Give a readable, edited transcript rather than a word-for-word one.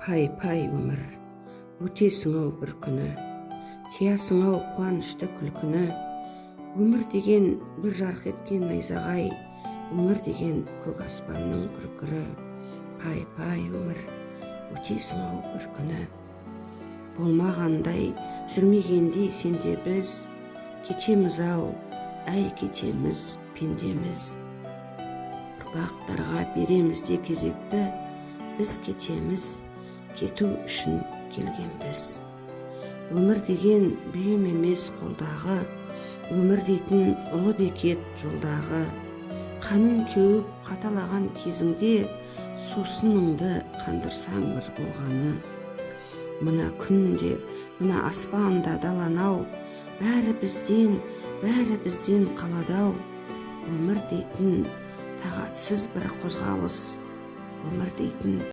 Пай-пай өмір, өтесің-ау бір күні, сиясың-ау қуанышты күлкіні. Өмір деген бір жарқ еткен найзағай, өмір деген көк аспанның күркірі. Пай-пай өмір, өтесің-ау бір күні. Болмағандай, жүрмегендей сенде біз, кетеміз-ау, әй кетеміз, пендеміз. Ұрпақтарға береміз де кезекті, біз кетеміз, кету үшін келгенбіз. Өмір деген бүйім емес қолдағы, өмір дейтін ұлы бекет жолдағы. Қанын кеуіп қаталаған кезіңде, сусыныңды қандырсаң бір болғаны. Мына күнде, мына аспанда даланау, бәрі бізден қаладау. Өмір дейтін тағатсыз бір қозғалыс, өмір дейтін